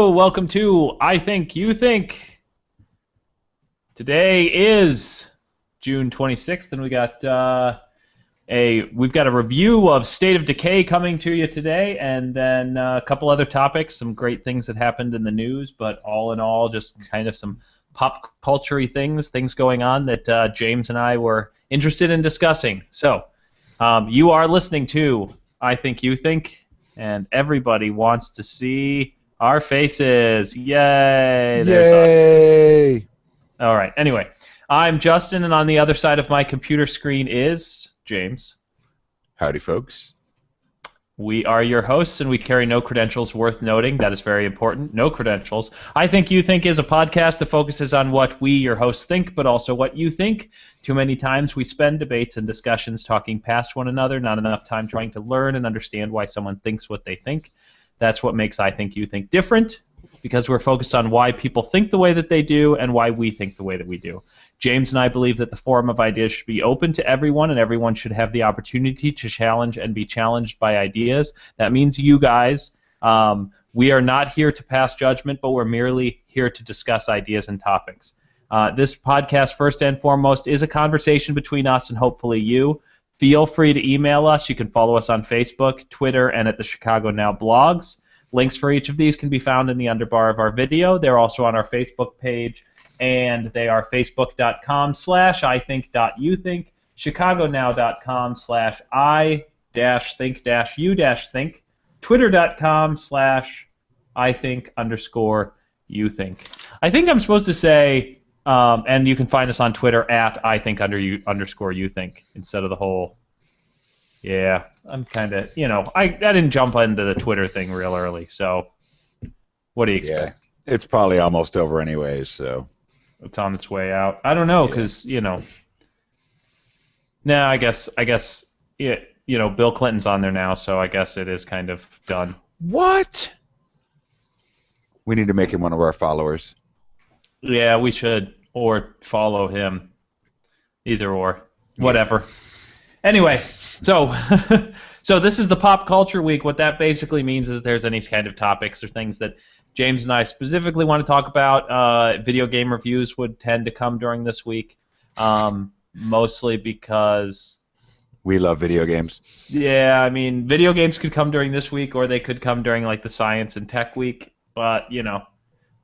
Hello, welcome to I Think You Think. Today is June 26th, and we've got a review of State of Decay coming to you today, and then a couple other topics, some great things that happened in the news, but all in all, just kind of some pop culture-y things going on that James and I were interested in discussing. So, you are listening to I Think You Think, and everybody wants to see our faces. Yay! Yay! Us. All right. Anyway, I'm Justin, and on the other side of my computer screen is James. Howdy, folks. We are your hosts, and we carry no credentials worth noting. That is very important. No credentials. I Think You Think is a podcast that focuses on what we, your hosts, think, but also what you think. Too many times we spend debates and discussions talking past one another, not enough time trying to learn and understand why someone thinks what they think. That's what makes I Think You Think different, because we're focused on why people think the way that they do and why we think the way that we do. James and I believe that the forum of ideas should be open to everyone, and everyone should have the opportunity to challenge and be challenged by ideas. That means you guys. We are not here to pass judgment, but we're merely here to discuss ideas and topics. This podcast, first and foremost, is a conversation between us and hopefully you. Feel free to email us. You can follow us on Facebook, Twitter, and at the Chicago Now blogs. Links for each of these can be found in the underbar of our video. They're also on our Facebook page, and they are facebook.com/ithinkyouthink, chicagonow.com/I-think-you-think, twitter.com/I think_you-think. I think I'm supposed to say, and you can find us on Twitter at I_think_you_think instead of the whole. Yeah, I'm kind of, I didn't jump into the Twitter thing real early, so what do you expect? Yeah, it's probably almost over anyways, so. It's on its way out. I don't know, because, I guess, Bill Clinton's on there now, so I guess it is kind of done. What? We need to make him one of our followers. Yeah, we should, or follow him. Either or. Whatever. Yeah. Anyway, so this is the Pop Culture Week. What that basically means is there's any kind of topics or things that James and I specifically want to talk about. Video game reviews would tend to come during this week, mostly because we love video games. Yeah, I mean, video games could come during this week, or they could come during like the Science and Tech Week. But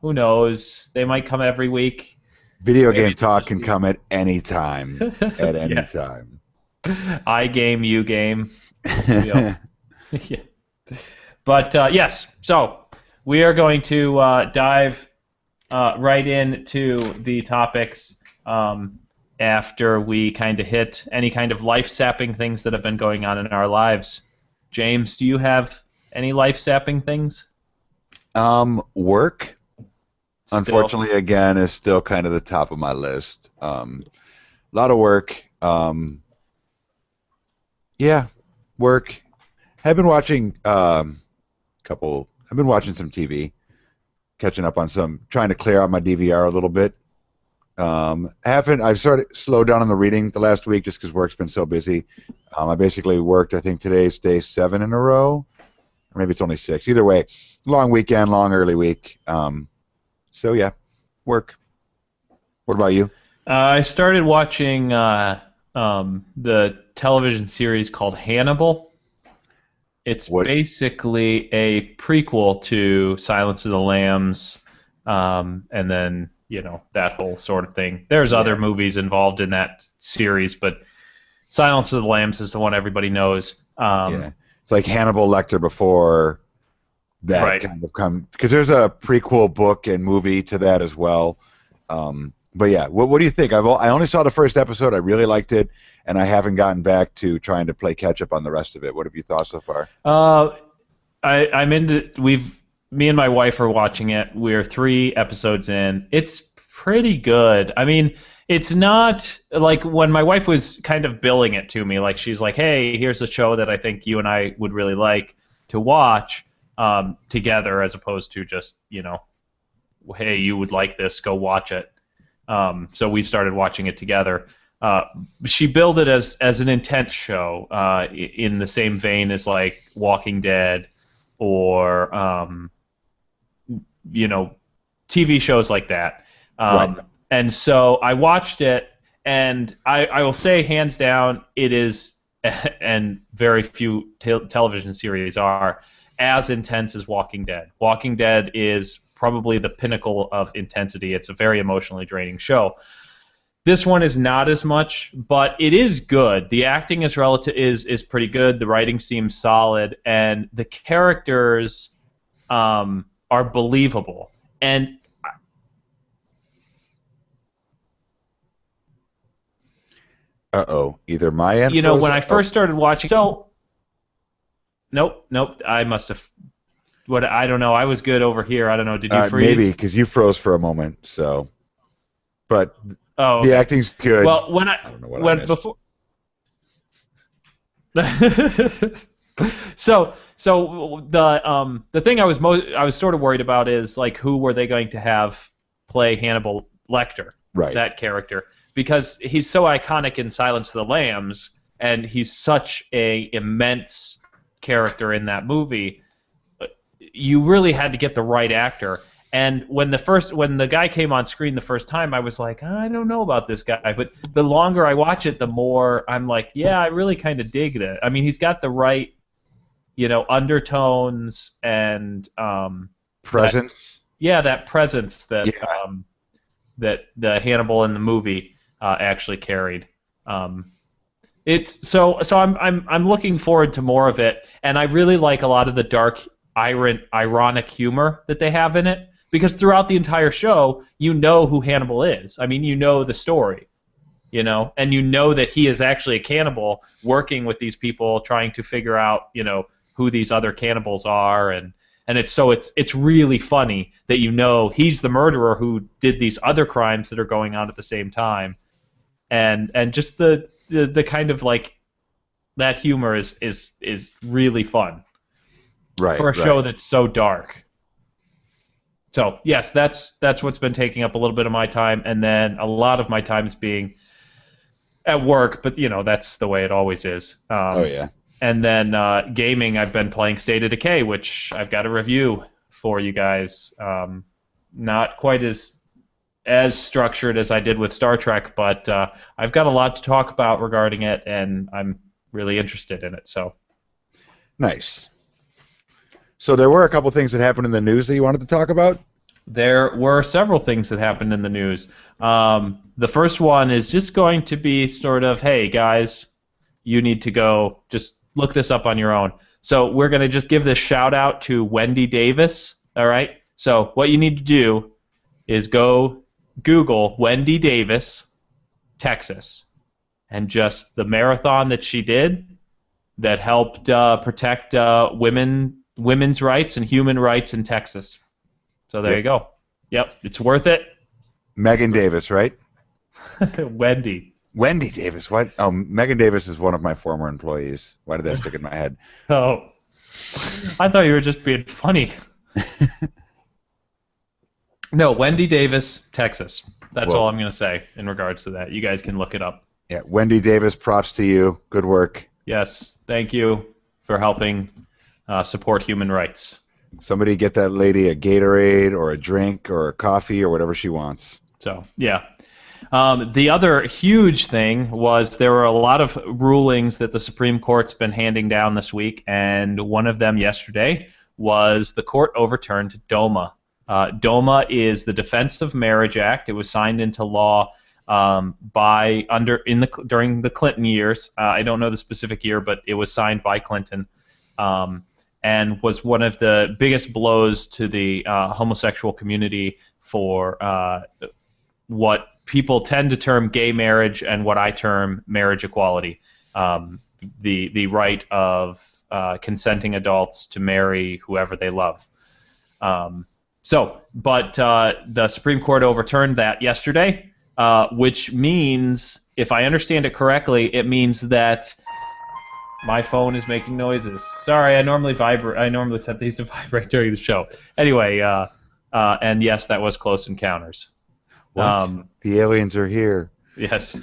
who knows? They might come every week. Video game talk can come at any time. At any time. I game, you game. Yeah. But yes, so we are going to dive right into the topics after we kind of hit any kind of life-sapping things that have been going on in our lives. James, do you have any life-sapping things? Work, unfortunately, again, is still kind of the top of my list. A lot of work. Yeah, work. I've been watching I've been watching some TV, catching up on trying to clear out my DVR a little bit. I've started slowed down on the reading the last week just because work's been so busy. I basically worked, I think today's day 7 in a row, or maybe it's only 6. Either way, long weekend, long early week. So yeah, work. What about you? I started watching the television series called Hannibal. It's basically a prequel to Silence of the Lambs, and then, that whole sort of thing. There's other movies involved in that series, but Silence of the Lambs is the one everybody knows. It's like Hannibal Lecter before that kind of come, because there's a prequel book and movie to that as well. But yeah, what do you think? I only saw the first episode. I really liked it, and I haven't gotten back to trying to play catch up on the rest of it. What have you thought so far? I'm into. Me and my wife are watching it. We're 3 episodes in. It's pretty good. I mean, it's not like when my wife was kind of billing it to me. Like, she's like, "Hey, here's a show that I think you and I would really like to watch together," as opposed to just "Hey, you would like this. Go watch it." So we've started watching it together. She billed it as an intense show, in the same vein as like Walking Dead or TV shows like that. Right. And so I watched it, and I will say, hands down, it is, and very few television series are as intense as Walking Dead. Walking Dead is probably the pinnacle of intensity. It's a very emotionally draining show. This one is not as much, but it is good. The acting is pretty good. The writing seems solid, and the characters are believable. And either my end. when I first started watching, nope, I must have. What, I don't know. I was good over here. I don't know. Did you freeze? Maybe because you froze for a moment. So, but okay. The acting's good. Well, I don't know what I missed. Before. So the thing I was sort of worried about is, like, who were they going to have play Hannibal Lecter, right? That character, because he's so iconic in Silence of the Lambs, and he's such a immense character in that movie. You really had to get the right actor. And when the guy came on screen the first time, I was like, I don't know about this guy. But the longer I watch it, the more I'm like, yeah, I really kind of dig it. I mean, he's got the right, undertones and presence. That presence that that the Hannibal in the movie actually carried. It's so I'm looking forward to more of it, and I really like a lot of the dark, ironic humor that they have in it, because throughout the entire show, who Hannibal is. I mean, the story, and that he is actually a cannibal working with these people, trying to figure out, who these other cannibals are, and it's really funny that he's the murderer who did these other crimes that are going on at the same time, and just the kind of, like, that humor is really fun. Right, for a show that's so dark. So yes, that's what's been taking up a little bit of my time, and then a lot of my time is being at work. But that's the way it always is. Oh yeah. And then gaming, I've been playing State of Decay, which I've got a review for you guys. Not quite as structured as I did with Star Trek, but I've got a lot to talk about regarding it, and I'm really interested in it. So nice. So there were a couple things that happened in the news that you wanted to talk about? There were several things that happened in the news. The first one is just going to be sort of, hey, guys, you need to go just look this up on your own. So we're going to just give this shout out to Wendy Davis, all right? So what you need to do is go Google Wendy Davis, Texas, and just the marathon that she did that helped protect women's rights and human rights in Texas. So there you go. Yep, it's worth it. Megan Davis, right? Wendy Davis. What? Oh, Megan Davis is one of my former employees. Why did that stick in my head? Oh, I thought you were just being funny. No, Wendy Davis, Texas. That's all I'm going to say in regards to that. You guys can look it up. Yeah, Wendy Davis, props to you. Good work. Yes, thank you for helping support human rights. Somebody get that lady a Gatorade or a drink or a coffee or whatever she wants. So, yeah. The other huge thing was there were a lot of rulings that the Supreme Court's been handing down this week, and one of them yesterday was the court overturned DOMA. DOMA is the Defense of Marriage Act. It was signed into law during the Clinton years. I don't know the specific year, but it was signed by Clinton. And was one of the biggest blows to the homosexual community for what people tend to term gay marriage and what I term marriage equality, the right of consenting adults to marry whoever they love. But the Supreme Court overturned that yesterday, which means, if I understand it correctly, it means that my phone is making noises. Sorry, I normally set these to vibrate during the show. Anyway, and yes, that was Close Encounters. What? The aliens are here. Yes.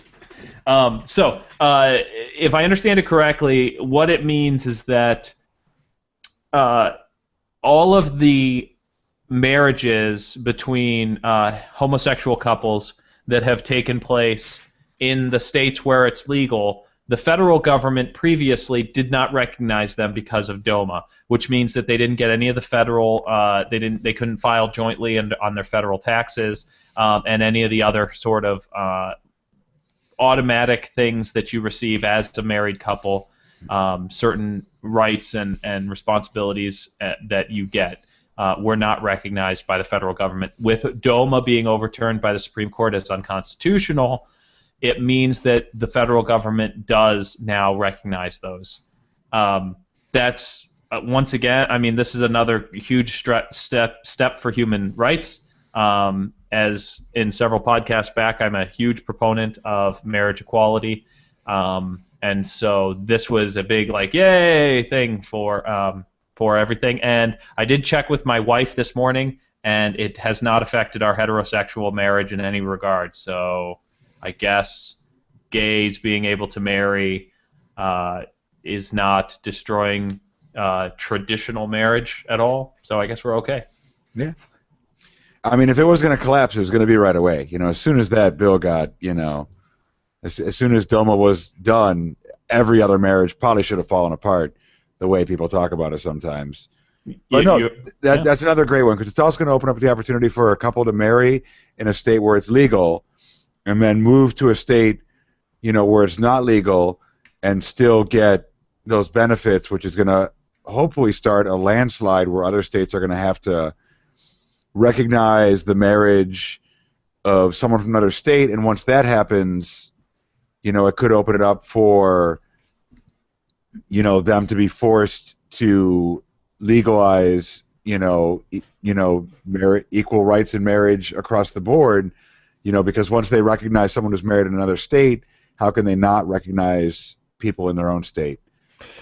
So, if I understand it correctly, what it means is that all of the marriages between homosexual couples that have taken place in the states where it's legal, the federal government previously did not recognize them because of DOMA, which means that they didn't get any of the federal. They couldn't file jointly on their federal taxes, and any of the other sort of automatic things that you receive as a married couple, certain rights and responsibilities that you get. Were not recognized by the federal government. With DOMA being overturned by the Supreme Court as unconstitutional, it means that the federal government does now recognize those. That's once again, I mean, this is another huge step for human rights. As in several podcasts back, I'm a huge proponent of marriage equality. And so this was a big, like, yay thing for everything. And I did check with my wife this morning, and it has not affected our heterosexual marriage in any regard. So I guess gays being able to marry is not destroying traditional marriage at all. So I guess we're okay. Yeah. I mean, if it was going to collapse, it was going to be right away. You know, as soon as that bill got, you know, as soon as DOMA was done, every other marriage probably should have fallen apart, the way people talk about it sometimes. But that's another great one, because it's also going to open up the opportunity for a couple to marry in a state where it's legal and then move to a state, you know, where it's not legal and still get those benefits, which is going to hopefully start a landslide where other states are going to have to recognize the marriage of someone from another state. And once that happens, you know, it could open it up for, you know, them to be forced to legalize, equal rights in marriage across the board, you know, because once they recognize someone who's married in another state, how can they not recognize people in their own state?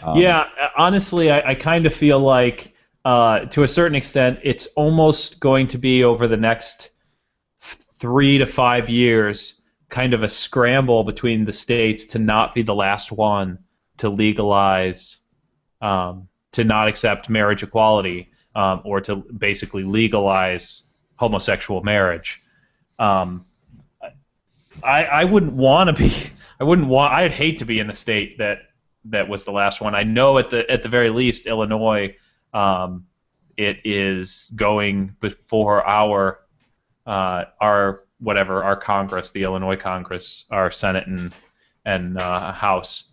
Honestly, I kind of feel like, to a certain extent, it's almost going to be over the next 3 to 5 years, kind of a scramble between the states to not be the last one to legalize, to not accept marriage equality, or to basically legalize homosexual marriage. I wouldn't want to be. I'd hate to be in a state that was the last one. I know at the very least, Illinois, it is going before our Congress, the Illinois Congress, our Senate and House.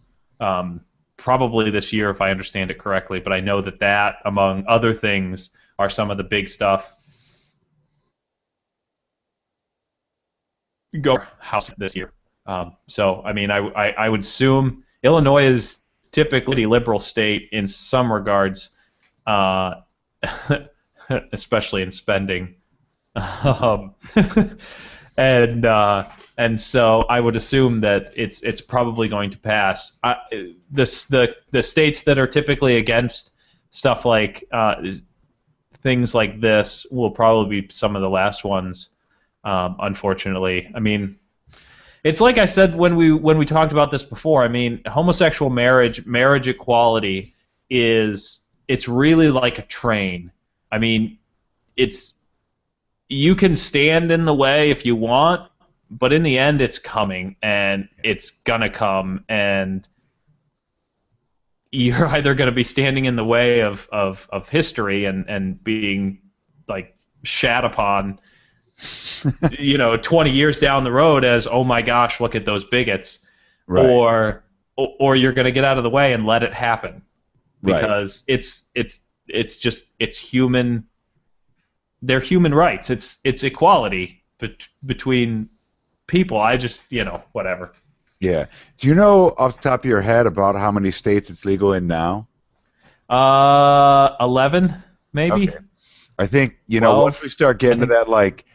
Probably this year, if I understand it correctly, but I know that among other things are some of the big stuff go House this year. So I mean, I would assume Illinois is typically a liberal state in some regards, especially in spending, and so I would assume that it's probably going to pass. The states that are typically against stuff like things like this will probably be some of the last ones. Unfortunately, I mean, it's like I said when we talked about this before. I mean, homosexual marriage equality it's really like a train. I mean, you can stand in the way if you want, but in the end, it's coming, and it's gonna come, and you're either going to be standing in the way of history and being like shat upon, 20 years down the road as, oh my gosh, look at those bigots, right. or you're going to get out of the way and let it happen, because right. it's human. They're human rights. It's equality between people. I just, whatever. Yeah. Do you know off the top of your head about how many states it's legal in now? 11, maybe. Okay. I think, 12, once we start getting to that like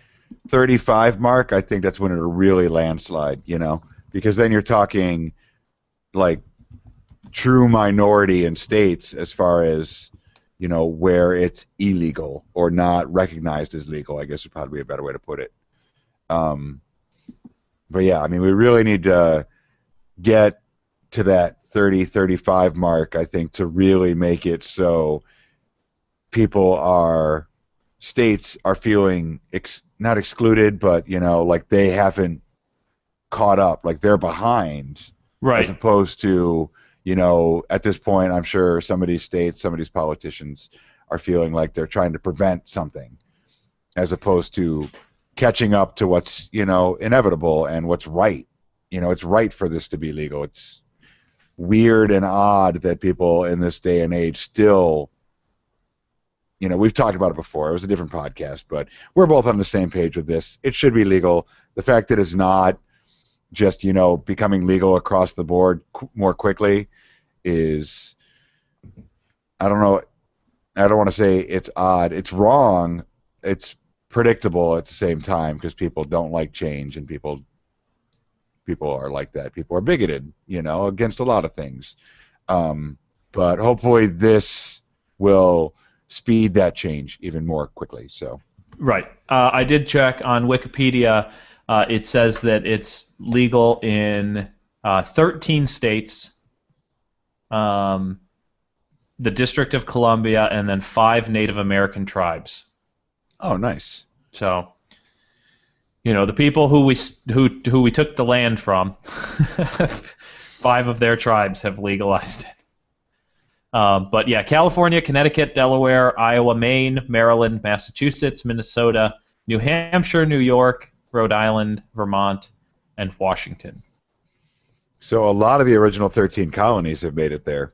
35 mark, I think that's when it'll really landslide, because then you're talking like true minority in states as far as, where it's illegal or not recognized as legal, I guess would probably be a better way to put it. But yeah, I mean, we really need to get to that 30, 35 mark, I think, to really make it so people are states are feeling not excluded, but like they haven't caught up, like they're behind, Right. as opposed to at this point, I'm sure some of these states, some of these politicians are feeling like they're trying to prevent something, as opposed to catching up to what's inevitable and what's right. It's right for this to be legal. It's weird and odd that people in this day and age still, we've talked about it before. It was a different podcast, but we're both on the same page with this. It should be legal. The fact that it's not just, becoming legal across the board more quickly is, I don't know. I don't want to say it's odd. It's wrong. It's predictable at the same time, because people don't like change, and people are like that. People are bigoted, against a lot of things. But hopefully this will speed that change even more quickly. So, Right. I did check on Wikipedia. It says that it's legal in 13 states, the District of Columbia, and then 5 Native American tribes. oh, nice. So, the people who we took the land from, 5 of their tribes have legalized it. But yeah, California, Connecticut, Delaware, Iowa, Maine, Maryland, Massachusetts, Minnesota, New Hampshire, New York, Rhode Island, Vermont, and Washington. So a lot of the original 13 colonies have made it there.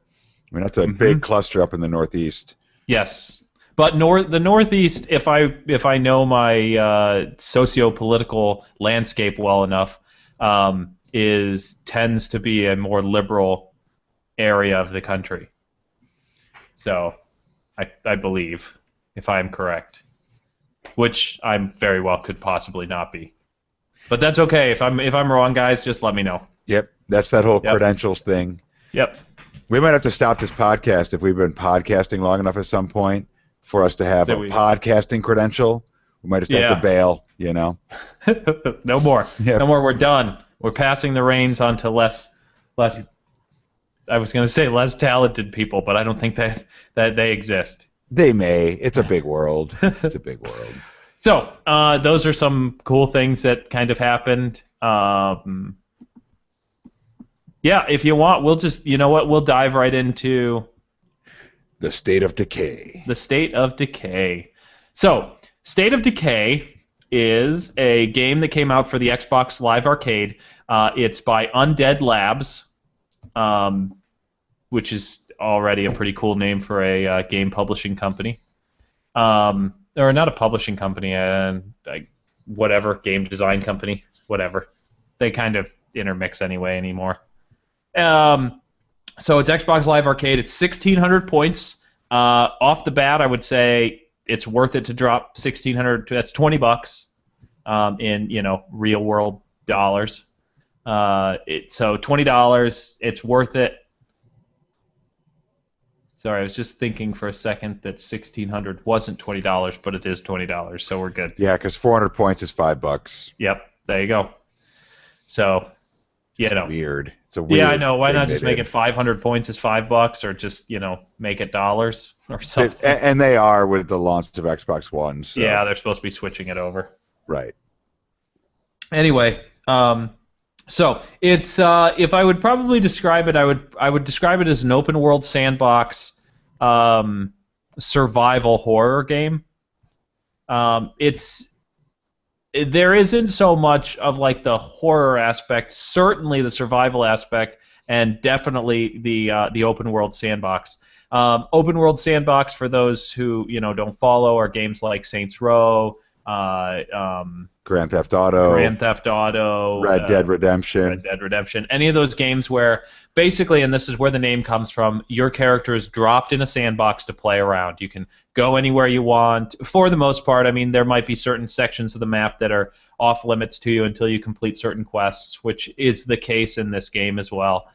I mean, that's a big cluster up in the Northeast. Yes, but the Northeast, if I know my socio-political landscape well enough, tends to be a more liberal area of the country. So, I believe, if I'm correct, which I'm very well could possibly not be, but that's okay. If I'm wrong, guys, just let me know. Yep, that's that whole credentials thing. Yep. We might have to stop this podcast if we've been podcasting long enough at some point for us to have podcasting credential. We might just have to bail, No more. Yep. No more. We're done. We're passing the reins on to less. I was going to say less talented people, but I don't think that they exist. They may. It's a big world. It's a big world. So those are some cool things that kind of happened. Yeah, if you want, we'll just, we'll dive right into the State of Decay. The State of Decay. So, State of Decay is a game that came out for the Xbox Live Arcade. It's by Undead Labs, which is already a pretty cool name for a game publishing company. Or not a publishing company, whatever, game design company, whatever. They kind of intermix anymore. So it's Xbox Live Arcade. It's 1,600 points. Off the bat, I would say it's worth it to drop 1,600. That's $20 in real world dollars. So $20. It's worth it. Sorry, I was just thinking for a second that 1,600 wasn't $20, but it is $20. So we're good. Yeah, because 400 points is $5. Yep, there you go. So. Weird. It's a weird. Yeah, I know. Why not just make it 500 points is $5, or just make it dollars or something? And they are with the launch of Xbox One. So. Yeah, they're supposed to be switching it over. Right. Anyway, so it's if I would probably describe it, I would describe it as an open world sandbox survival horror game. There isn't so much of the horror aspect, certainly the survival aspect, and definitely the open world sandbox. Open world sandbox, for those who don't follow, are games like Saints Row, Grand Theft Auto, Red Dead Redemption, any of those games where basically, and this is where the name comes from, your character is dropped in a sandbox to play around. You can go anywhere you want. For the most part, I mean, there might be certain sections of the map that are off limits to you until you complete certain quests, which is the case in this game as well.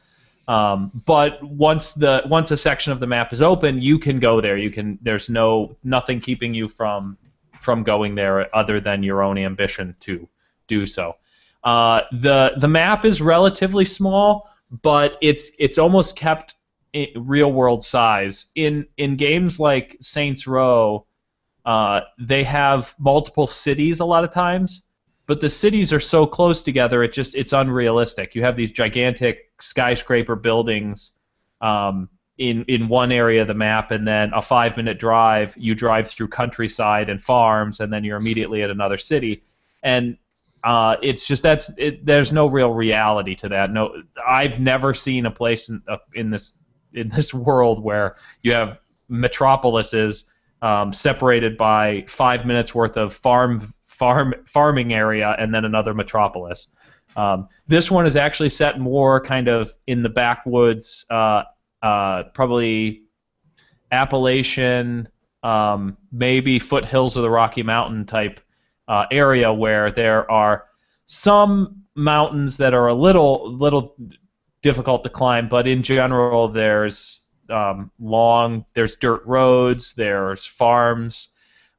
But once a section of the map is open, you can go there. There's nothing keeping you from going there other than your own ambition to do so. The map is relatively small, but it's almost kept real world size. In games like Saints Row, They have multiple cities a lot of times, but the cities are so close together, it's unrealistic. You have these gigantic skyscraper buildings in one area of the map, and then a 5-minute drive, you drive through countryside and farms, and then you're immediately at another city. And it's just there's no real reality to that. No, I've never seen a place in this world where you have metropolises separated by 5 minutes worth of farming area and then another metropolis. This one is actually set more kind of in the backwoods, probably Appalachian, maybe foothills of the Rocky Mountain type area, where there are some mountains that are a little difficult to climb, but in general there's there's dirt roads, there's farms,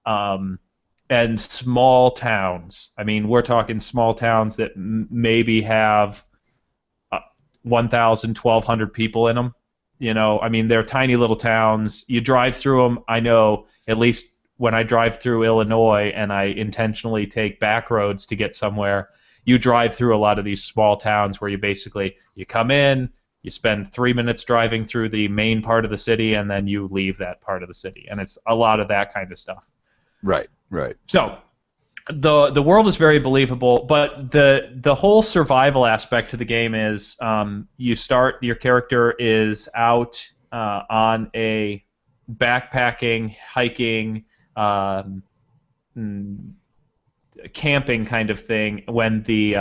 and small towns. I mean, we're talking small towns that maybe have 1,000, 1,200 people in them. You know, I mean, they're tiny little towns. You drive through them. I know, at least when I drive through Illinois and I intentionally take back roads to get somewhere, you drive through a lot of these small towns where you come in, you spend 3 minutes driving through the main part of the city, and then you leave that part of the city. And it's a lot of that kind of stuff. Right, right. So the world is very believable, but the whole survival aspect to the game is your character is out on a backpacking, hiking, camping kind of thing when the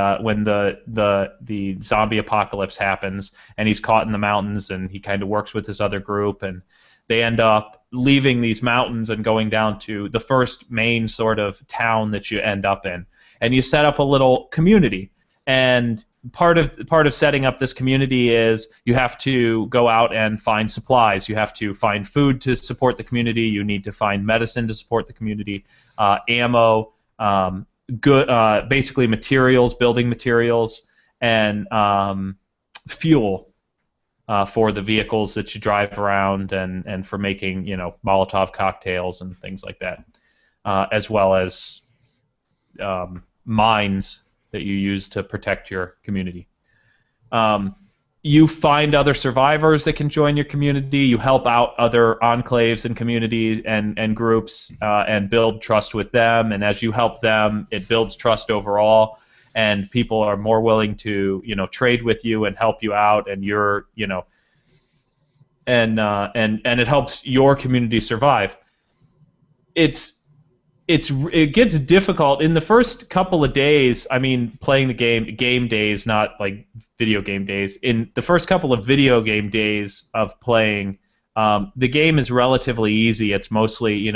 zombie apocalypse happens, and he's caught in the mountains, and he kind of works with this other group, and they end up leaving these mountains and going down to the first main sort of town that you end up in, and you set up a little community. And part of setting up this community is you have to go out and find supplies. You have to find food to support the community. You need to find medicine to support the community, ammo, basically materials, building materials, and fuel for the vehicles that you drive around, and for making, Molotov cocktails and things like that, as well as mines that you use to protect your community. You find other survivors that can join your community. You help out other enclaves and communities and groups, and build trust with them. And as you help them, it builds trust overall, and people are more willing to trade with you and help you out. And you're and it helps your community survive. It gets difficult in the first couple of days. I mean, playing the game days, not like video game days. In the first couple of video game days of playing, the game is relatively easy. It's mostly,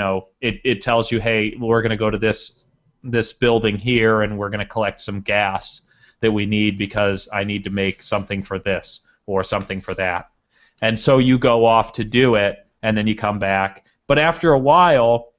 it tells you, hey, we're going to go to this building here, and we're going to collect some gas that we need because I need to make something for this or something for that. And so you go off to do it, and then you come back. But after a while,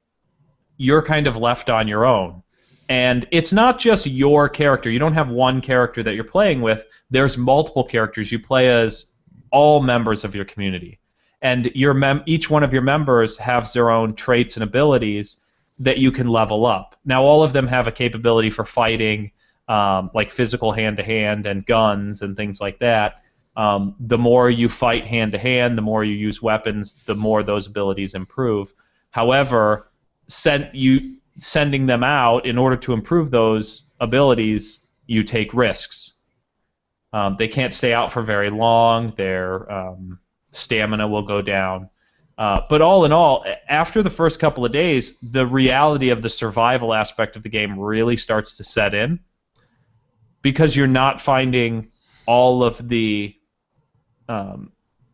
you're kind of left on your own. And it's not just your character. You don't have one character that you're playing with. There's multiple characters. You play as all members of your community. And each one of your members has their own traits and abilities that you can level up. Now, all of them have a capability for fighting, like physical hand-to-hand and guns and things like that. The more you fight hand-to-hand, the more you use weapons, the more those abilities improve. However, sending them out, in order to improve those abilities, you take risks. They can't stay out for very long. Their stamina will go down. But all in all, after the first couple of days, the reality of the survival aspect of the game really starts to set in, because you're not finding all of the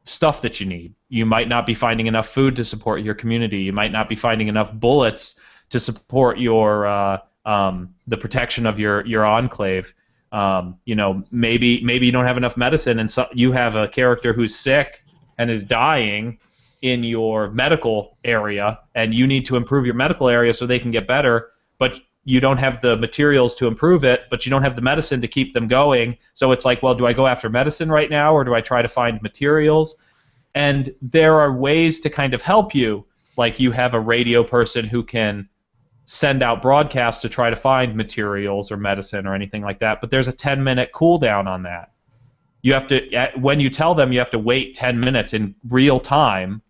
stuff that you need. You might not be finding enough food to support your community. You might not be finding enough bullets to support your the protection of your enclave. Maybe you don't have enough medicine, and so you have a character who's sick and is dying in your medical area, and you need to improve your medical area so they can get better, but you don't have the materials to improve it, but you don't have the medicine to keep them going. So it's like, well, do I go after medicine right now, or do I try to find materials? And there are ways to kind of help you, like you have a radio person who can send out broadcasts to try to find materials or medicine or anything like that, but there's a 10-minute cooldown on that. You have to, when you tell them, you have to wait 10 minutes in real time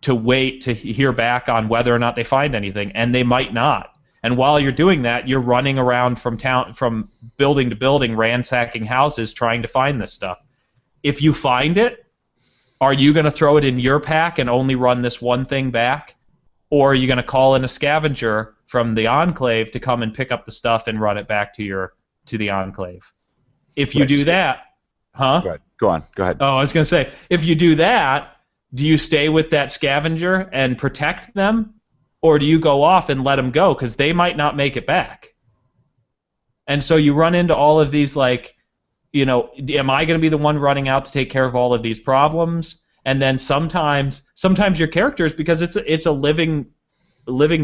to wait to hear back on whether or not they find anything, and they might not. And while you're doing that, you're running around from building to building, ransacking houses, trying to find this stuff. If you find it, are you going to throw it in your pack and only run this one thing back? Or are you going to call in a scavenger from the Enclave to come and pick up the stuff and run it back to the Enclave? If you do that, huh? Go on. Go ahead. Oh, I was going to say, if you do that, do you stay with that scavenger and protect them? Or do you go off and let them go? Because they might not make it back. And so you run into all of these, like, you know, am I going to be the one running out to take care of all of these problems? And then sometimes your characters, because it's a living,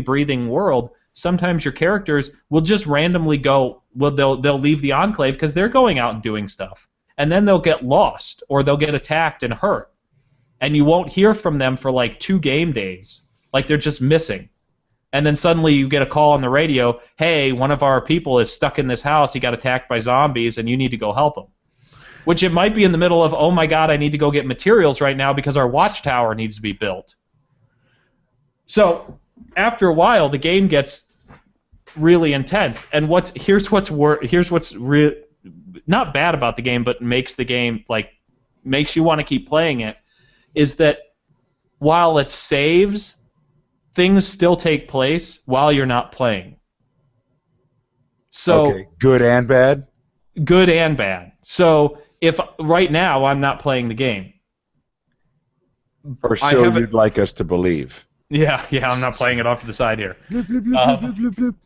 breathing world, sometimes your characters will just randomly go, they'll leave the Enclave because they're going out and doing stuff. And then they'll get lost or they'll get attacked and hurt. And you won't hear from them for like 2 game days. Like they're just missing. And then suddenly you get a call on the radio, hey, one of our people is stuck in this house. He got attacked by zombies and you need to go help him. Which it might be in the middle of, oh my God, I need to go get materials right now because our watchtower needs to be built. So after a while, the game gets really intense. And here's what's not bad about the game, but makes the game, like, makes you want to keep playing it, is that while it saves, things still take place while you're not playing. So okay, good and bad? Good and bad. So if right now I'm not playing the game. Or so you'd like us to believe. Yeah, I'm not playing it off to the side here. Bloop, bloop, bloop, bloop, bloop,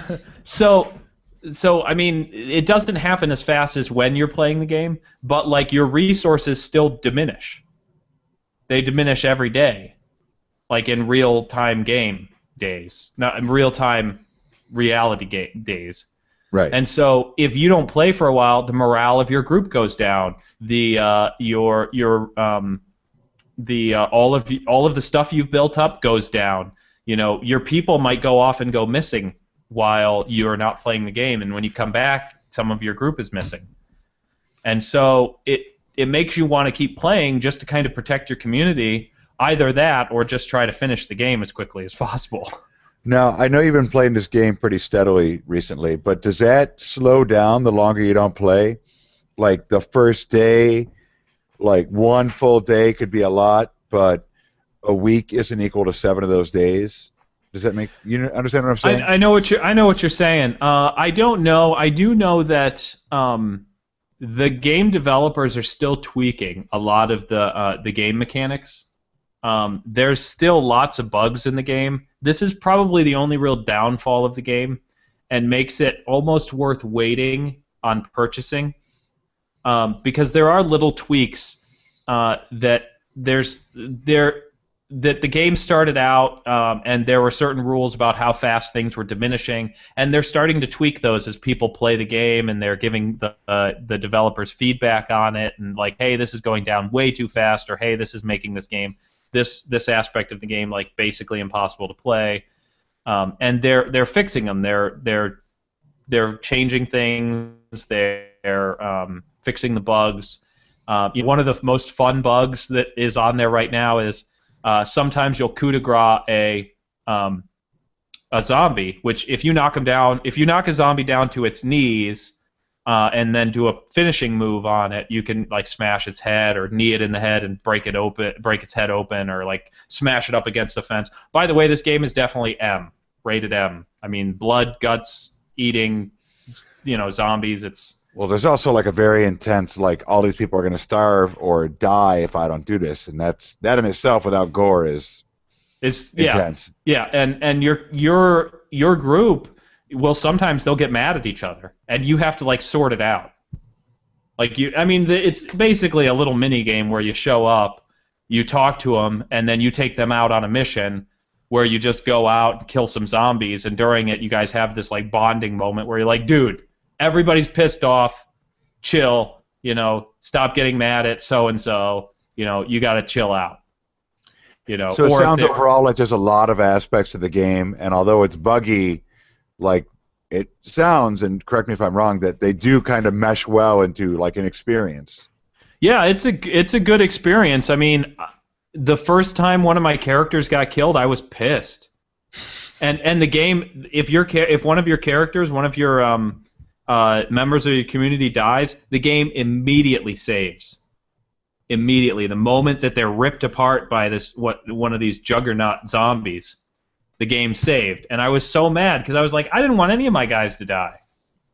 bloop. So I mean, it doesn't happen as fast as when you're playing the game, but like your resources still diminish. They diminish every day, like in real-time game days, not in real-time reality days. Right. And so if you don't play for a while, the morale of your group goes down. All of the stuff you've built up goes down. You know, your people might go off and go missing while you're not playing the game, and when you come back, some of your group is missing. And so it makes you want to keep playing just to kind of protect your community, either that or just try to finish the game as quickly as possible. Now, I know you've been playing this game pretty steadily recently, but does that slow down the longer you don't play? Like the first day, like one full day could be a lot, but a week isn't equal to 7 of those days. Does that make you understand what I'm saying? I know what you're saying. I don't know. I do know that the game developers are still tweaking a lot of the game mechanics. There's still lots of bugs in the game. This is probably the only real downfall of the game, and makes it almost worth waiting on purchasing, because there are little tweaks that the game started out, and there were certain rules about how fast things were diminishing, and they're starting to tweak those as people play the game, and they're giving the developers feedback on it, and like, hey, this is going down way too fast, or hey, this is making this game, this aspect of the game, like basically impossible to play, and they're fixing them. They're changing things. They're fixing the bugs. One of the most fun bugs that is on there right now is sometimes you'll coup de grace a zombie, which if you knock a zombie down to its knees, and then do a finishing move on it, you can like smash its head or knee it in the head and break its head open, or like smash it up against the fence. By the way, this game is definitely rated M. I mean, blood, guts, eating, zombies. Well, there's also like a very intense, like all these people are going to starve or die if I don't do this, and that in itself, without gore, is intense. Yeah, and your group will sometimes they'll get mad at each other, and you have to like sort it out. Like it's basically a little mini game where you show up, you talk to them, and then you take them out on a mission where you just go out and kill some zombies, and during it you guys have this like bonding moment where you're like, dude, everybody's pissed off, chill, stop getting mad at so and so, you got to chill out. you know, So it or if sounds they overall like there's a lot of aspects to the game, and although it's buggy, like it sounds, and correct me if I'm wrong, that they do kind of mesh well into like an experience. yeah, it's a good experience. I mean, the first time one of my characters got killed, I was pissed. And the game, if one of your characters, one of your members of your community dies, the game immediately saves. Immediately, the moment that they're ripped apart by one of these juggernaut zombies, the game saved. And I was so mad because I was like, I didn't want any of my guys to die.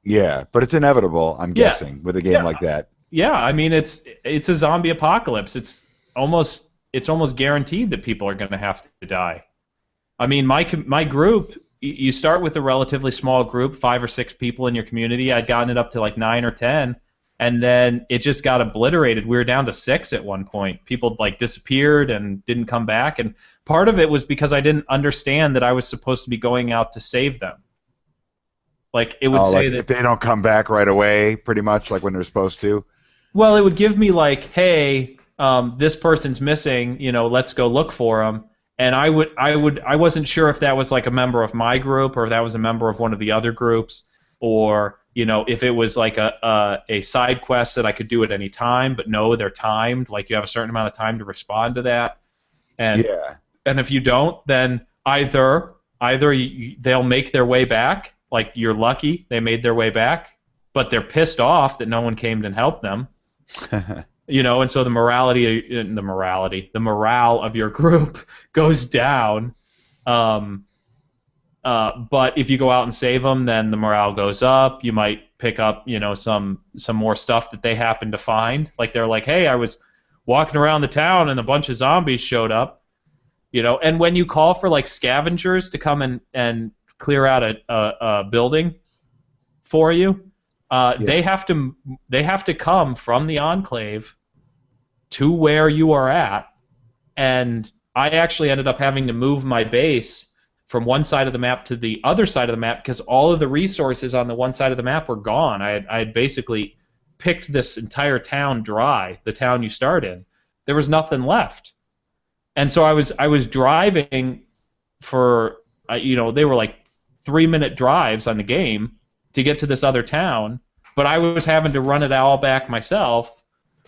Yeah, but it's inevitable, I'm Yeah, guessing, with a game yeah, like that. yeah. I mean, it's a zombie apocalypse. It's almost guaranteed that people are going to have to die. I mean, my group. You start with a relatively small group, 5 or 6 people in your community. I'd gotten it up to like 9 or 10, and then it just got obliterated. We were down to 6 at one point. People like disappeared and didn't come back, and part of it was because I didn't understand that I was supposed to be going out to save them. Like it would Oh, say like that. if they don't come back right away, pretty much like when they're supposed to. Well, it would give me like, hey, this person's missing. Let's go look for them. And I wasn't sure if that was like a member of my group or if that was a member of one of the other groups, or if it was like a side quest that I could do at any time. But no, they're timed. Like you have a certain amount of time to respond to that. And Yeah. and if you don't, then either they'll make their way back. Like you're lucky they made their way back, but they're pissed off that no one came and helped them. And so the morale of your group goes down. But if you go out and save them, then the morale goes up. You might pick up, some more stuff that they happen to find. Like they're like, hey, I was walking around the town and a bunch of zombies showed up. And when you call for like scavengers to come and clear out a building for you, they have to come from the enclave to where you are at. And I actually ended up having to move my base from one side of the map to the other side of the map because all of the resources on the one side of the map were gone. I had basically picked this entire town dry, the town you start in. There was nothing left. And so I was driving for they were like 3-minute drives on the game to get to this other town, but I was having to run it all back myself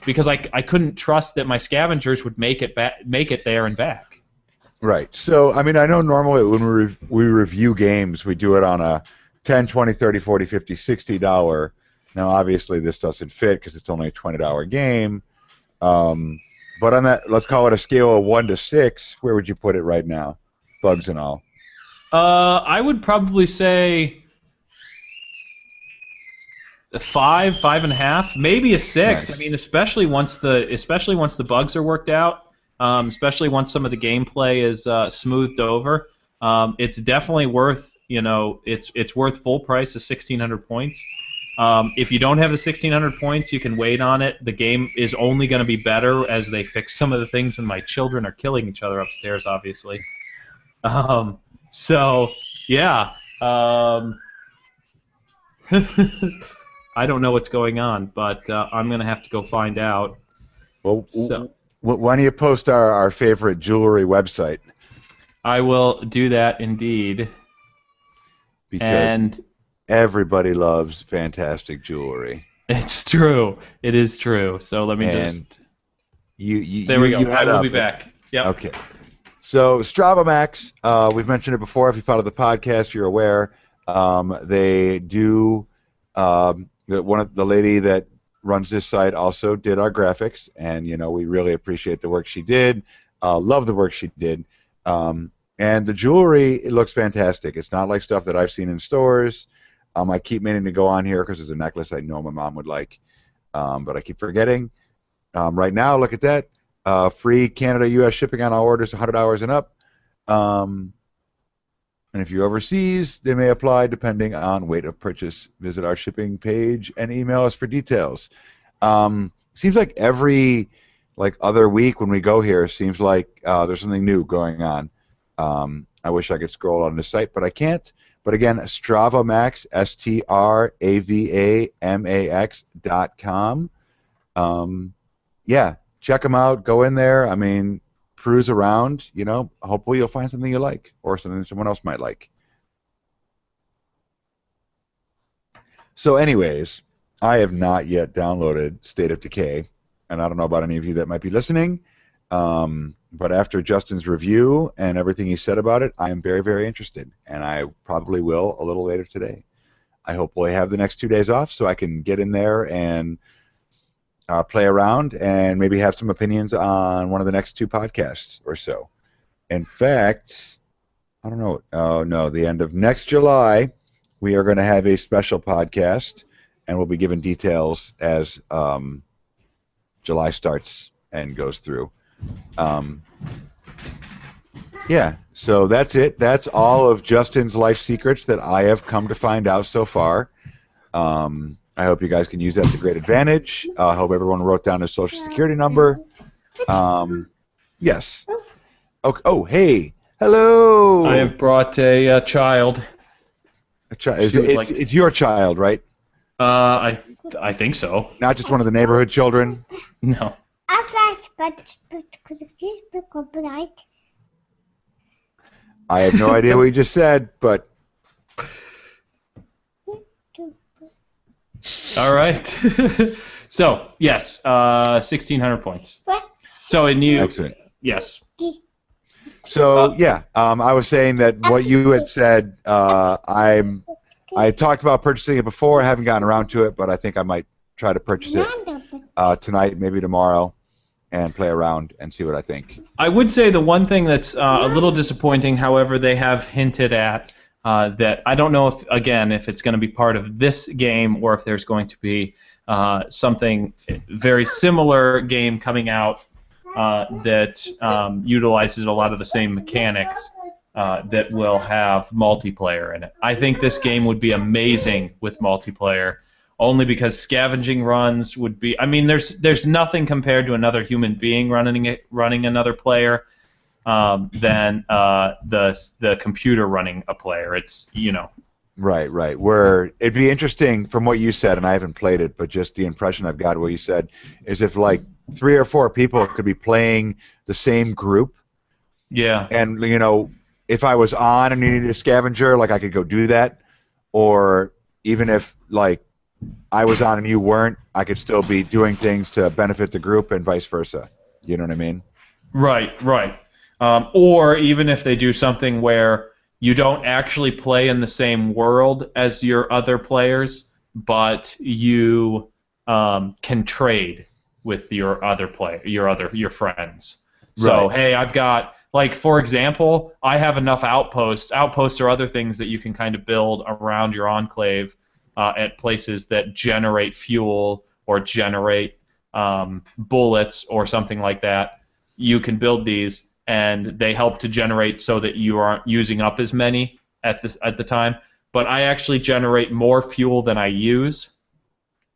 because I couldn't trust that my scavengers would make it there and back. Right. So, I mean, I know normally when we review games, we do it on a $10, $20, $30, $40, $50, $60. Now, obviously, this doesn't fit because it's only a $20 game. But on that, let's call it a scale of 1 to 6. Where would you put it right now, bugs and all? I would probably say 5, 5.5, maybe a 6. Nice. I mean, especially once the bugs are worked out, especially once some of the gameplay is smoothed over. It's definitely worth it's worth full price of 1,600 points. If you don't have the 1,600 points, you can wait on it. The game is only going to be better as they fix some of the things, and my children are killing each other upstairs, obviously. So, yeah. I don't know what's going on, but I'm going to have to go find out. Well, why don't you post our favorite jewelry website? I will do that indeed. Because everybody loves fantastic jewelry. It's true. It is true. So let me there we go. I will be back. Yep. Okay. So Strava Max, we've mentioned it before. If you follow the podcast, you're aware. They do. One of the lady that runs this site also did our graphics, and we really appreciate the work she did. Love the work she did. And the jewelry, it looks fantastic. It's not like stuff that I've seen in stores. I keep meaning to go on here because there's a necklace I know my mom would like, but I keep forgetting. Right now, look at that. Free Canada, U.S. shipping on all orders $100 and up. And if you're overseas, they may apply depending on weight of purchase. Visit our shipping page and email us for details. Seems like every other week when we go here, seems like there's something new going on. I wish I could scroll on the site, but I can't. But again, Strava Max, STRAVAMAX.com. Yeah, check them out. Go in there. I mean, peruse around, hopefully you'll find something you like or something someone else might like. So anyways, I have not yet downloaded State of Decay, and I don't know about any of you that might be listening, but after Justin's review and everything he said about it, I am very, very interested, and I probably will a little later today. I hopefully have the next 2 days off so I can get in there and play around and maybe have some opinions on one of the next 2 podcasts or so. In fact, I don't know. Oh, no, the end of next July, we are going to have a special podcast, and we'll be giving details as July starts and goes through. Yeah, so that's it. That's all of Justin's life secrets that I have come to find out so far. I hope you guys can use that to great advantage. I hope everyone wrote down his social security number. Yes. Oh, hey. Hello. I have brought a child. It's your child, right? I think so. Not just one of the neighborhood children? No. I have no idea what you just said, but... All right. So, yes, 1,600 points. So, Excellent. Yes. So, yeah, I was saying that what you had said, I talked about purchasing it before. I haven't gotten around to it, but I think I might try to purchase it tonight, maybe tomorrow, and play around and see what I think. I would say the one thing that's a little disappointing, however, they have hinted at that I don't know if it's going to be part of this game or if there's going to be something very similar game coming out that utilizes a lot of the same mechanics that will have multiplayer in it. I think this game would be amazing with multiplayer, only because scavenging runs would be... I mean, there's nothing compared to another human being running another player than the computer running a player. It's, Right. Where it'd be interesting from what you said, and I haven't played it, but just the impression I've got what you said is if like 3 or 4 people could be playing the same group. Yeah. And if I was on and needed a scavenger, like I could go do that, or even if like I was on and you weren't, I could still be doing things to benefit the group and vice versa. You know what I mean? Right. Or even if they do something where you don't actually play in the same world as your other players, but you can trade with your other your friends. So Right. Hey, I've got, like, for example, I have enough outposts. Outposts are other things that you can kind of build around your enclave at places that generate fuel or generate bullets or something like that. You can build these, and they help to generate so that you aren't using up as many at the time. But I actually generate more fuel than I use,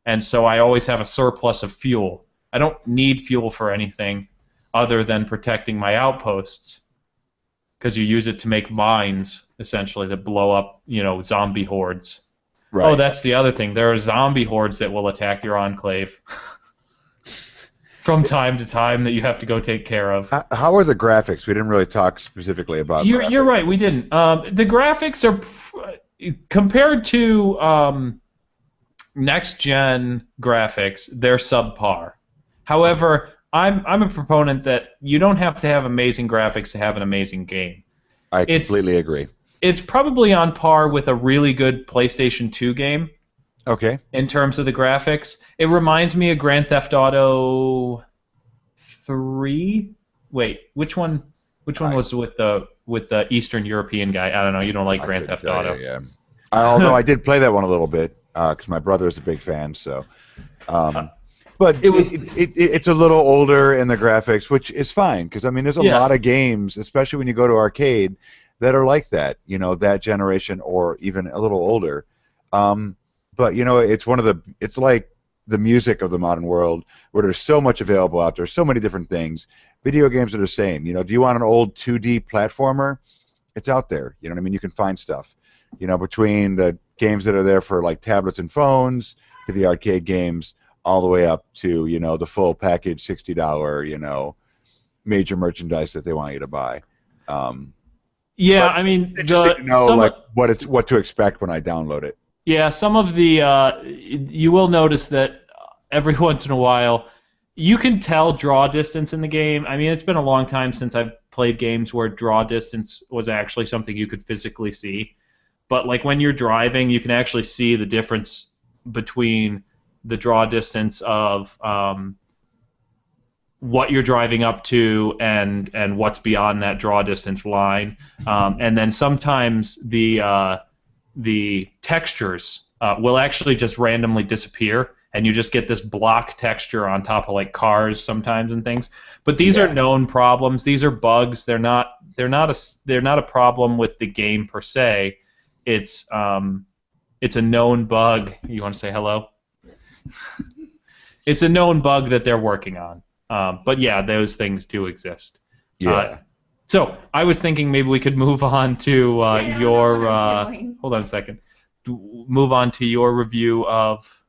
and so I always have a surplus of fuel. I don't need fuel for anything other than protecting my outposts, because you use it to make mines, essentially, that blow up, zombie hordes. Right. Oh, that's the other thing. There are zombie hordes that will attack your enclave from time to time that you have to go take care of. How are the graphics? We didn't really talk specifically about graphics. You're right, we didn't. The graphics are, compared to next-gen graphics, they're subpar. However, I'm a proponent that you don't have to have amazing graphics to have an amazing game. I completely agree. It's probably on par with a really good PlayStation 2 game. Okay. In terms of the graphics, it reminds me of Grand Theft Auto 3. Wait, which one was with the Eastern European guy? I don't know. You don't like Grand Theft Auto. Yeah. Although I did play that one a little bit because my brother is a big fan. So, but it's a little older in the graphics, which is fine because I mean, there's a lot of games, especially when you go to arcade, that are like that. That generation or even a little older. But it's like the music of the modern world, where there's so much available out there, so many different things. Video games are the same. Do you want an old 2D platformer? It's out there. You know what I mean? You can find stuff. Between the games that are there for like tablets and phones to the arcade games, all the way up to the full package $60 major merchandise that they want you to buy. Yeah, But I mean interesting to know like what to expect when I download it. yeah, some of the you will notice that every once in a while you can tell draw distance in the game. I mean, it's been a long time since I've played games where draw distance was actually something you could physically see. But like when you're driving, you can actually see the difference between the draw distance of what you're driving up to and what's beyond that draw distance line. And then sometimes the textures will actually just randomly disappear, and you just get this block texture on top of like cars sometimes and things. But these are known problems. These are bugs. They're not a problem with the game per se. It's a known bug. You want to say hello? It's a known bug that they're working on. But yeah, those things do exist. Yeah. So I was thinking maybe we could move on to your. Hold on a second. Move on to your review of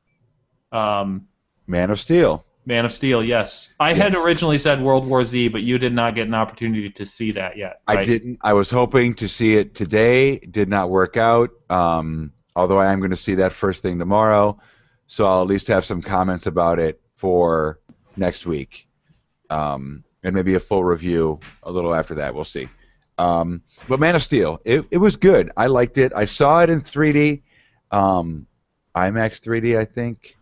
Man of Steel. Man of Steel. Yes, I had originally said World War Z, but you did not get an opportunity to see that yet. Right? I didn't. I was hoping to see it today. Did not work out. Although I am going to see that first thing tomorrow, so I'll at least have some comments about it for next week. And maybe a full review a little after that. We'll see. But Man of Steel, it was good. I liked it. I saw it in 3D, IMAX 3D, I think.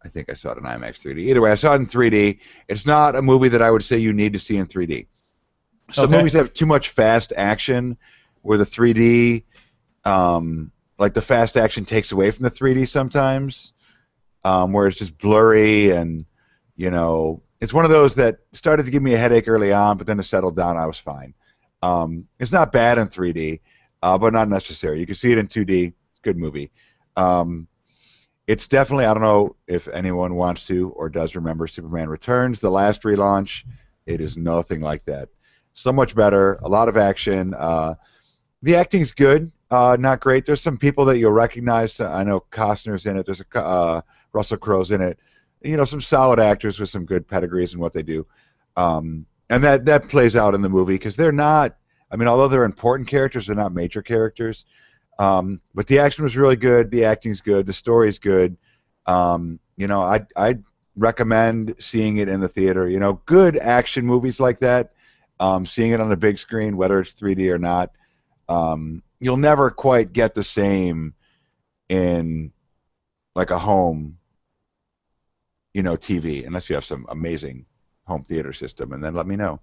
I think I saw it in IMAX 3D. Either way, I saw it in 3D. It's not a movie that I would say you need to see in 3D. Some movies have too much fast action where the 3D, like the fast action takes away from the 3D sometimes, where it's just blurry and, you know, it's one of those that started to give me a headache early on, but then it settled down. I was fine. It's not bad in 3D, but not necessary. You can see it in 2D. It's a good movie. It's definitely, I don't know if anyone wants to or does remember Superman Returns, the last relaunch. It is nothing like that. So much better, a lot of action. The acting's good, not great. There's some people that you'll recognize. I know Costner's in it. There's a Russell Crowe's in it. You know, some solid actors with some good pedigrees in what they do. And that plays out in the movie because they're not, I mean, although they're important characters, they're not major characters. But the action was really good. The acting's good. The story's good. You know, I'd recommend seeing it in the theater. You know, good action movies like that, seeing it on the big screen, whether it's 3D or not, you'll never quite get the same in like a home, you know, TV, unless you have some amazing home theater system, and then let me know.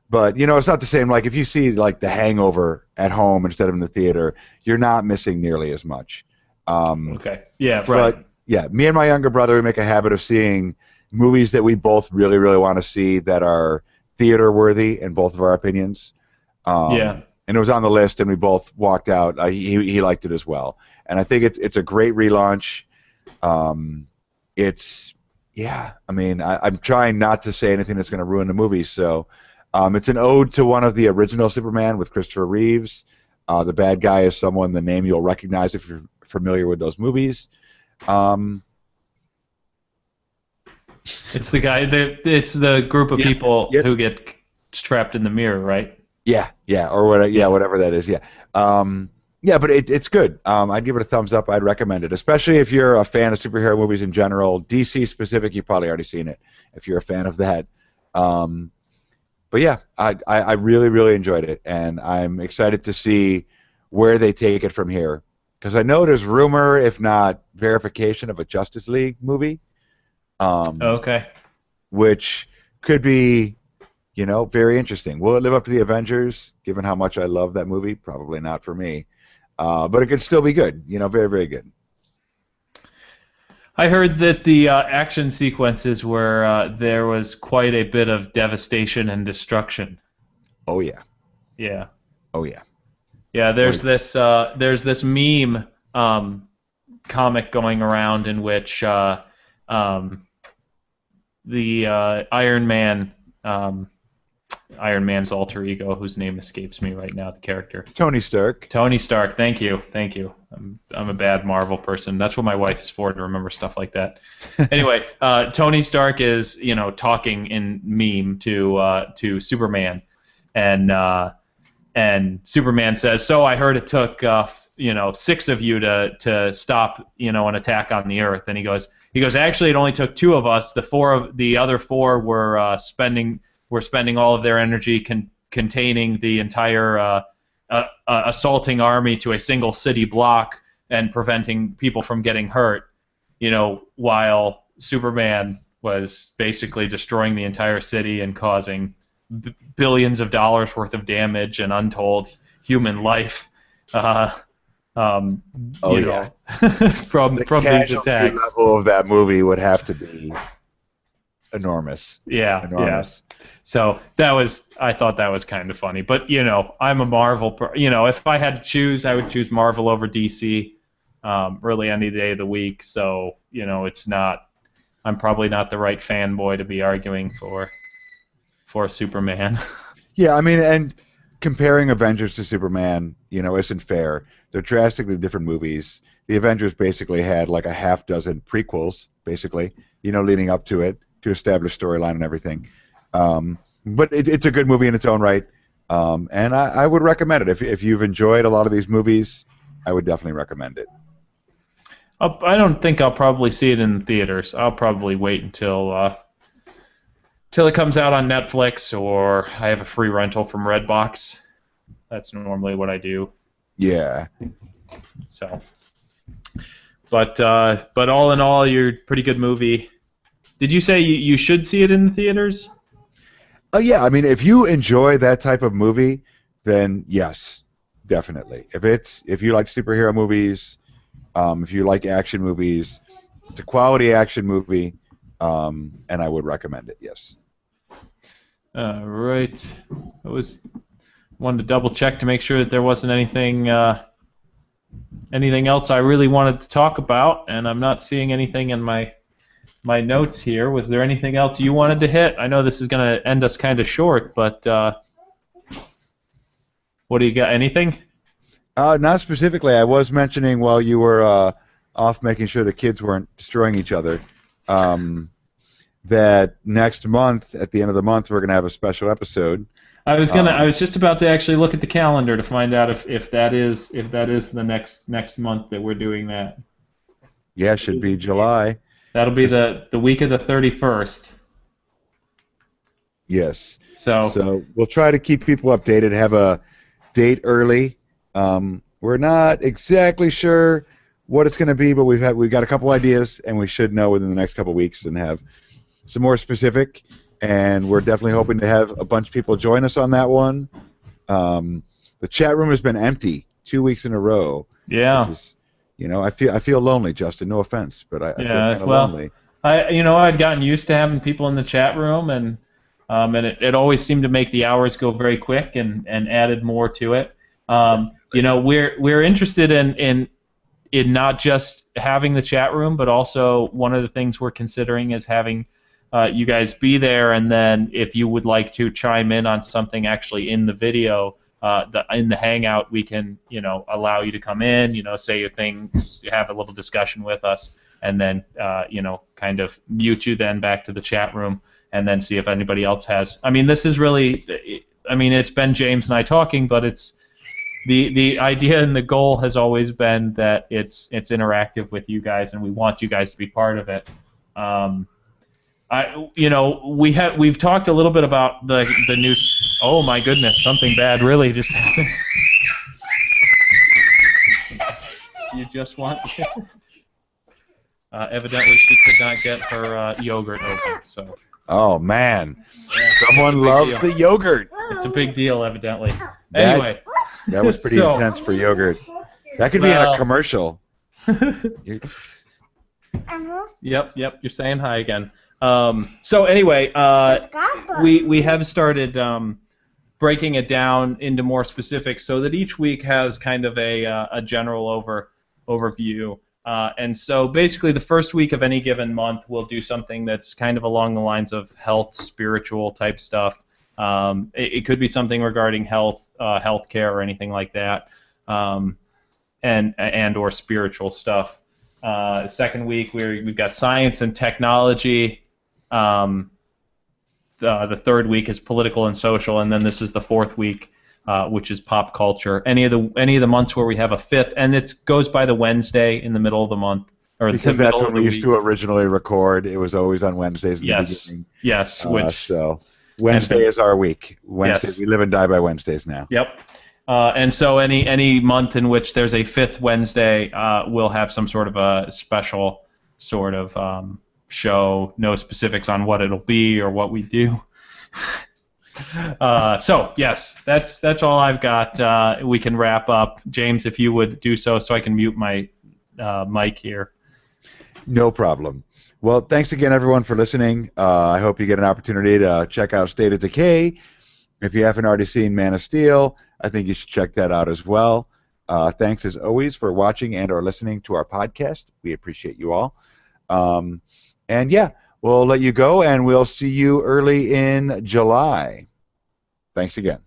But, you know, it's not the same. Like if you see like The Hangover at home instead of in the theater, you're not missing nearly as much. Okay. Yeah, right. But, yeah, me and my younger brother, we make a habit of seeing movies that we both really, really want to see that are theater worthy in both of our opinions. And it was on the list, and we both walked out. He liked it as well. And I think it's a great relaunch. I mean, I'm trying not to say anything that's going to ruin the movie, so... it's an ode to one of the original Superman with Christopher Reeves. The bad guy is someone, the name you'll recognize if you're familiar with those movies. It's the guy it's the group of people who get trapped in the mirror, right? Or whatever that is. But it's good. I'd give it a thumbs up. I'd recommend it, especially if you're a fan of superhero movies in general. DC specific, you've probably already seen it if you're a fan of that. But yeah, I really, really enjoyed it, and I'm excited to see where they take it from here. Because I know there's rumor, if not verification, of a Justice League movie. Okay. Which could be, you know, very interesting. Will it live up to the Avengers, given how much I love that movie? Probably not for me. But it could still be good. You know, very, very good. I heard that the action sequences were there was quite a bit of devastation and destruction. Oh yeah. Yeah. Oh yeah. Yeah. There's this meme comic going around in which the Iron Man Iron Man's alter ego, whose name escapes me right now. The character Tony Stark. Tony Stark. Thank you, thank you. I'm a bad Marvel person. That's what my wife is for, to remember stuff like that. Anyway, Tony Stark is talking in meme to Superman, and Superman says, "So I heard it took 6 of you to stop an attack on the Earth." And he goes, "Actually, it only took 2 of us. The other 4 were spending all of their energy containing the entire assaulting army to a single city block and preventing people from getting hurt, while Superman was basically destroying the entire city and causing billions of dollars worth of damage and untold human life." From these attacks. The level of that movie would have to be enormous. Yeah, enormous. Yeah. So I thought that was kind of funny. But I'm a Marvel. If I had to choose, I would choose Marvel over DC. Really, any day of the week. So it's not. I'm probably not the right fanboy to be arguing for Superman. Yeah, I mean, and comparing Avengers to Superman, isn't fair. They're drastically different movies. The Avengers basically had like a half dozen prequels, basically, leading up to it to establish storyline and everything. But it's a good movie in its own right, and I would recommend it. If you've enjoyed a lot of these movies, I would definitely recommend it. I don't think I'll probably see it in the theaters. I'll probably wait until it comes out on Netflix, or I have a free rental from Redbox. That's normally what I do. Yeah. So, but all in all, you're a pretty good movie. Did you say you should see it in the theaters? Yeah, I mean, if you enjoy that type of movie, then yes, definitely. If you like superhero movies, if you like action movies, it's a quality action movie, and I would recommend it. Yes. Right. Wanted to double check to make sure that there wasn't anything else I really wanted to talk about, and I'm not seeing anything in my notes here. Was there anything else you wanted to hit? I know this is going to end us kind of short, but what do you got? Anything? Not specifically. I was mentioning while you were off making sure the kids weren't destroying each other, that next month, at the end of the month, we're going to have a special episode. I was just about to actually look at the calendar to find out if that is the next month that we're doing that. Yeah, should be July. That'll be the week of the 31st. Yes. So we'll try to keep people updated, have a date early. We're not exactly sure what it's going to be, but we've got a couple ideas, and we should know within the next couple of weeks and have some more specific. And we're definitely hoping to have a bunch of people join us on that one. The chat room has been empty 2 weeks in a row. Yeah. Which is, I feel lonely, Justin. No offense, but I feel kind of lonely. I'd gotten used to having people in the chat room, and it always seemed to make the hours go very quick, and added more to it. We're interested in not just having the chat room, but also one of the things we're considering is having you guys be there, and then if you would like to chime in on something actually in the video, in the Hangout, we can allow you to come in, say your thing, have a little discussion with us, and then kind of mute you then back to the chat room, and then see if anybody else has. I mean, this is really, it's been James and I talking, but it's the idea and the goal has always been that it's interactive with you guys, and we want you guys to be part of it. We've talked a little bit about the new. Oh my goodness, something bad really just happened. You just want. Evidently, she could not get her yogurt open. So. Oh man, yeah, someone loves the yogurt. It's a big deal, evidently. Anyway, that was pretty intense for yogurt. That could be in a commercial. Yep. You're saying hi again. So anyway, we have started breaking it down into more specifics so that each week has kind of a general overview. And so basically the first week of any given month we'll do something that's kind of along the lines of health, spiritual type stuff. It could be something regarding health, healthcare, or anything like that, and or spiritual stuff. Second week we've got science and technology. The third week is political and social, and then this is the fourth week, which is pop culture. Any of the months where we have a fifth, and it goes by the Wednesday in the middle of the month, or because the that's middle when of the we used week. to originally record. It was always on Wednesdays in the Yes, beginning. yes. So Wednesday is our week. Wednesday, Yes. we live and die by Wednesdays now. Yep. And so any month in which there's a fifth Wednesday, we'll have some sort of a special sort of show. No specifics on what it'll be or what we do. So yes, that's all I've got. We can wrap up. James, if you would do so I can mute my mic here. No problem. Well, thanks again, everyone, for listening. I hope you get an opportunity to check out State of Decay. If you haven't already seen Man of Steel, I think you should check that out as well. Thanks, as always, for watching and or listening to our podcast. We appreciate you all. And yeah, we'll let you go, and we'll see you early in July. Thanks again.